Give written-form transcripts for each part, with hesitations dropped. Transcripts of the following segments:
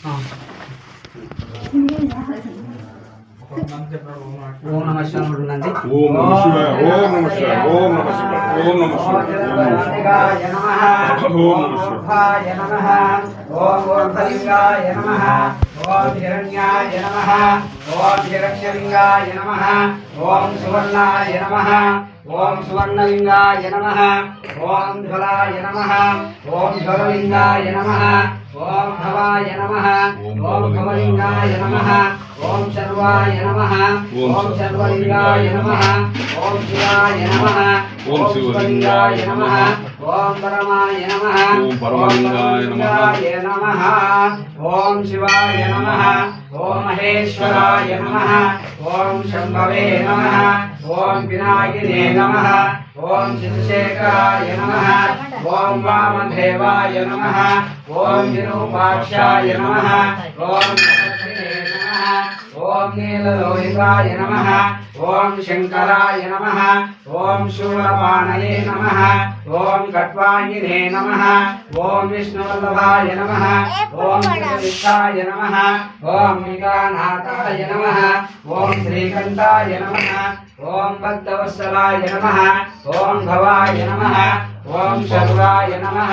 ఓం నమః శివాయ ఉండండి. ఓం నమః శివాయ, ఓం నమః శివాయ, ఓం నమః శివాయ, ఓం నమః శివాయ, ఓం నమః శివాయ నమః. ఓం ఊర్ధ్వలింగాయ నమః. ఓం హిరణ్యాయ నమః. ఓం హిరణ్యలింగాయ నమః. ఓం సువర్ణాయ నమః. ఓం సువర్ణలింగాయ నమః. ఓం ధ్వలాయ నమః. ఓం ధ్వలలింగాయ నమః. ఓం భవాయ నమః. ఓం భవలింగాయ నమః. ఓం శర్వాయ నమః. ఓం శర్వలింగాయ నమః. ఓం శివాయ నమః. ఓం శివలింగాయ నమః. ఓం పరమాయ నమః. ఓం పరమలింగాయ నమః. ఓం శివాయ నమః. ఓం మహేశ్వరాయ నమః. ఓం శంభవే నమః. ఓం వినాయకినే నమః. ఓం శివశేఖరాయ నమః. ఓం వామదేవాయ నమః. ఓం విరూపాక్షాయ నమః. ఓం ఓం నీలలోహితాయ నమః. ఓం శంకరాయ నమః. ఓం శూలపాణయే నమః. ఓం కట్వాంగినే నమః. ఓం విష్ణువల్లభాయ నమః. ఓం జగదీశాయ నమః. ఓం విఘ్ననాథాయ నమః. ఓం శ్రీకంఠాయ నమః. ఓం భక్తవత్సలాయ నమః. ఓం భవాయ నమః. ఓం శర్వాయ నమః.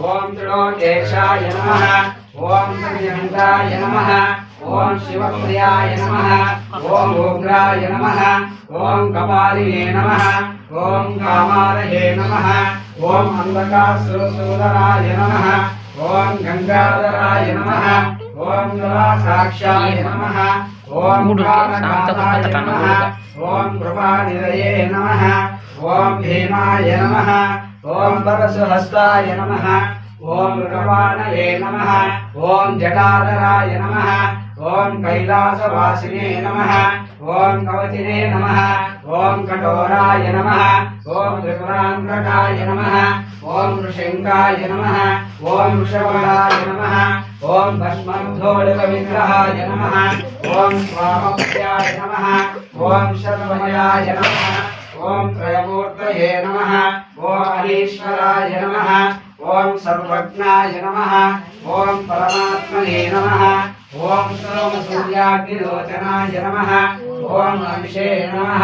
ఓం త్రిలోకేశాయ నమః. ఓం త్రిజగంధాయ నమః. ఓం శివప్రియాయ నమః. ఓం ఉగ్రాయ నమః. ఓం కపాలినే నమః. ఓం కామారయే నమః. ఓం అంధకాసురసూదరాయ నమః. ఓం గంగాధరాయ నమః. ఓం సాక్షాయ నమః. ఓం కామనాథాయ నమః. ఓం కృపానిధయే నమః. ఓం భీమాయ నమః. ఓం పరశుహస్తాయ నమః. ఓం మృగవాణయే నమః. ఓం జటాధరాయ నమః. ఓం కైలాసవాసినే నమః. ఓం కవచినే నమః. ఓం కఠోరాయ నమః. ఓం త్రిపురాంతకాయ నమః. ఓం నృశంకాయ నమః. ఓం వృషభాయ నమః. ఓం భస్మోళిక విగ్రహాయ నమః. ఓం స్వామప్యాయ నమః. ఓం శర్వమయాయ నమః. ఓం త్రయమూర్తయే నమః. ఓం హరీశ్వరాయ నమః. ఓం సర్వజ్ఞాయ నమః. ఓం పరమాత్మనే నమః. ఓం సోమసూర్యాగ్నిలోచనాయ నమః. ఓం అంశే నమః.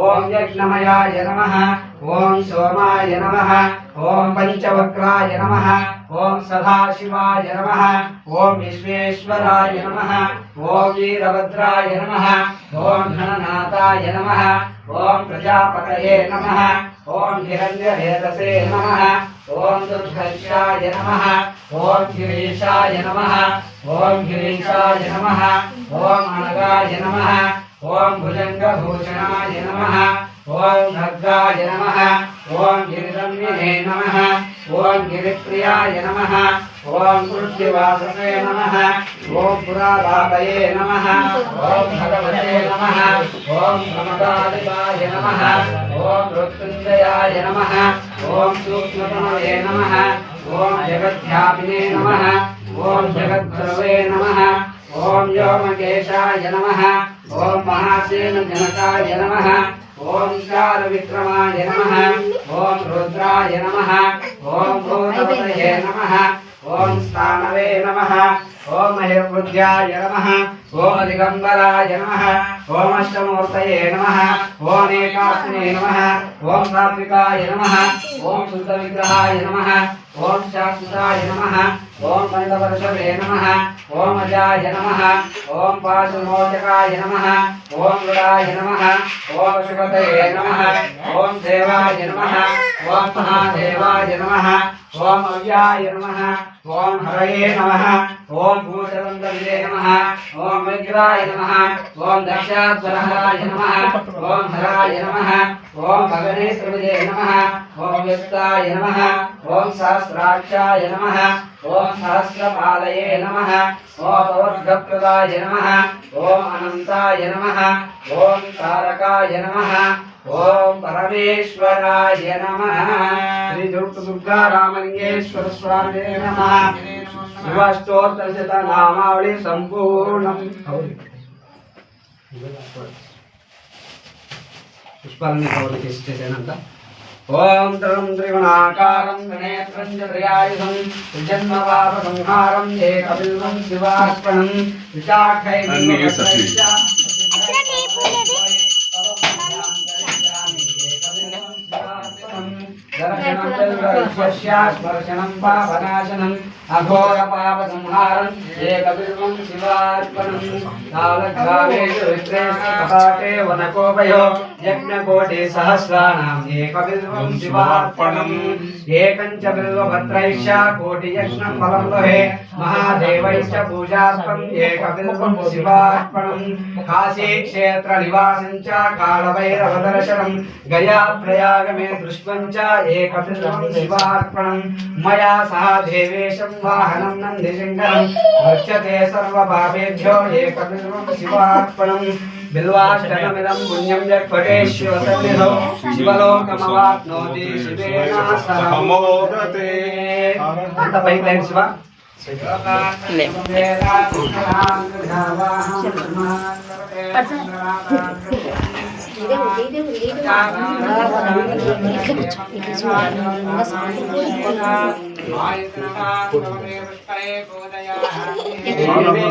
ఓం యజ్ఞమయాయ నమః. ఓం సోమాయ నమః. ఓం పంచవక్రాయ నమః. ఓం సదాశివాయ నమః. ఓం విశ్వేశ్వరాయ నమః. ఓం వీరభద్రాయ నమః. ఓం ఘననాథాయ నమః. ఓం ప్రజాపతయే నమః. ఓం హిరణ్యవేదసే నమః. ఓం దుర్ధర్షాయ నమః. ఓం గిరీశాయ నమః. ఓం గిరీశాయ నమః. ఓం అనగాయ నమః. ఓం భుజంగభూషణాయ నమః. ఓం ఖడ్గాయ నమః. ఓం గిరిరమ్యనే నమః. ఓం గిరిప్రియాయ నమః. ఓం కృత్తివాససే నమః. ఓం పురాలాతయే నమః. ఓం భగవతే నమః. ఓం ప్రమదాదివాయ నమః. ఓం మృత్యుంజయాయ నమః. ఓం సూక్ష్మతమయే నమః. ఓం జగద్వ్యాపినే నమః. ఓం జగద్గురవే నమః. ఓం వ్యోమకేశాయ నమః. ఓం మహాసేన జనకాయ నమః. ఓం కాల విక్రమాయ నమః. ఓం రుద్రాయ నమః. ఓం భూతపతయే నమః. ఓం స్థానవే నమః. ఓం మహిర్వృద్ధ్యాయ నమః. ఓం దిగంబరాయ నమః. ఓం అష్టమూర్తయే నమః. ఓం ఏకాత్మనే నమః. ఓం సాత్వికాయ నమః. ఓం శుద్ధ విగ్రహాయ నమః. ఓం శాశ్వతాయ నమః. ఓం పంచవర్షవే నమః. ఓం అజాయ నమః. ఓం పాశుమోచకాయ నమః. ఓం గుడాయ నమః. ఓం శుభతయే నమః. ఓం దేవాయ నమః. ఓం మహాదేవాయ నమః. ఓం అవ్యాయ నమః. ఓం హరయే నమః. ఓం భూషలందవ్యే నమః. ఓం విగ్రాయ నమః. ఓం దక్షాధ్వరహరాయ నమః. ఓం హరాయ నమః. ఓం భగనేశ్వరజే నమః. ఓం వ్యక్తాయ నమః. ఓం సహస్రాక్షాయ నమః. ఓం సహస్రపాలయే నమః. ఓం ఔర్ధ్వప్రదాయ నమః. ఓం అనంతాయ నమః. ఓం తారకాయ నమః. ఓం పరమేశ్వరాయ నమః. శ్రీ దుర్గా రామలింగేశ్వర స్వామి నమః. శివాష్టోత్తరశత నామావళి సంపూర్ణం. పుష్పాలని కవర్లు చేసేసానంత ఓం త్రం త్రిగుణాకారం త్రినేత్రం చ త్రయాయుధం జన్మపాపసంహారం ఏకబిల్వం శివార్పణం విచాఖై స్పర్శనం పాపనాశనం అఘోర పాప సంహారం ఏకబిల్వం శివార్పణం కాలగ్రామేషు విశ్రేష్టే వనకోపయో యజ్ఞకోటి సహస్రాణం ఏకబిల్వం శివార్పణం ఏకంచ బిల్వభద్రైశ్చ కోటి యజ్ఞం ఫలం లభే మహాదేవైశ్చ పూజార్థం ఏకబిల్వం శివార్పణం కాశీ క్షేత్ర నివాసం చ కాళభైరవ దర్శనం గయా ప్రయాగమే దృష్ట్వం చ ఏకబిల్వం శివార్పణం మయా సహ దేవేశం వాహనం నందిశంకరం రక్షతే సర్వపాపేభ్యో ఏకబిల్వం శివార్పణం బిల్వాష్టకమిదం పుణ్యం జట్పటేశ్వరసన్నిధౌ శివలోకమవాప్నోతి శివేన సహ మోదతే అంత పైకి లైన్ శివ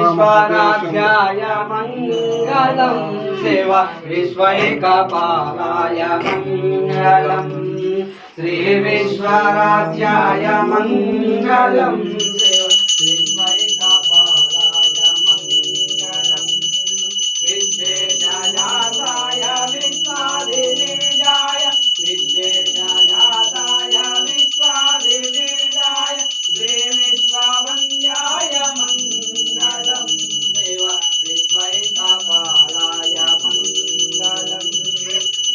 విశ్వనాథ్యాయ మంగళం శివ విశ్వైకపాలాయ మంగళం శ్రీ విశ్వనాథ్యాయ మంగళం శివ విశ్వైకపాలాయ మంగళం విశ్వేశజాతాయ విశ్వాదివేజాయ విశ్వేశజాతాయ విశ్వాదివేజాయ శ్రీ విశ్వవంద్యాయ మంగళం శివ విశ్వైకపాలాయ మంగళం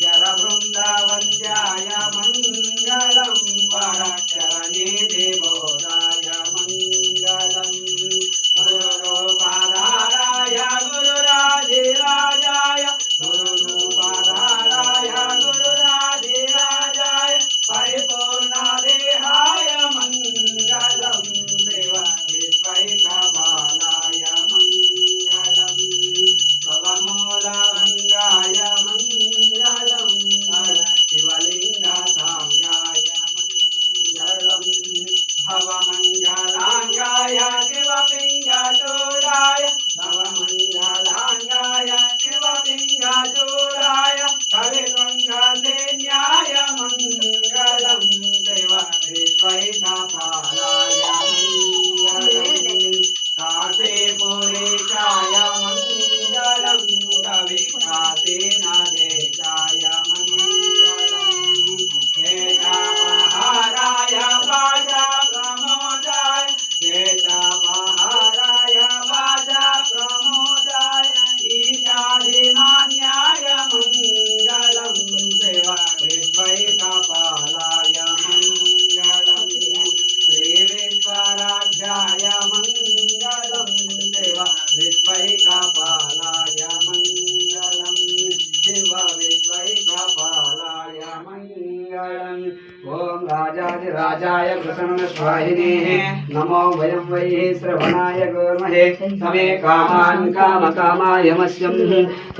చరవృందావంద్యాయ మంగళం వరచరణీ దేవోదాయ మంగళం గురురూపాధారాయ గురురాధిరాజాయ గురురూపాధారాయ గురురాధిరాజాయ పరిపూర్ణదేహాయ మంగళం దేవ విశ్వైకపాలాయ మంగళం భవమూలభంగాయ మంగళం శివలింగసాంగాయ మంగళం భవమంగళాంగాయ శివపింగచూడాయ భవమంగళాంగాయ శివపింగచూడాయ కవిత్వంగసేన్యాయ మంగళం దేవ విశ్వైకపాలాయ మంగళం కాశీపురీశాయ మంగళం కవి కాశీనాథేశాయ మంగళం కేశవహారాయ పాశా ప్రమోదాయ కేశవహారాయ పాశా ప్రమోదాయ ఈశాధిమాన్యాయ మంగళం శివ విశ్వైకపాలాయ మంగళం శ్రీ విశ్వరాజ్యాయ మంగళం శివ విశ్వైకపాలాయ మంగళం శివ విశ్వైకపాలాయ మంగళం ఓం రాజాదిరాజాయ ప్రసన్నస్వాహినే నమో వయం వై శ్రవణాయ గోర్మహే సమే కామాన్ కామకామాయ మస్యం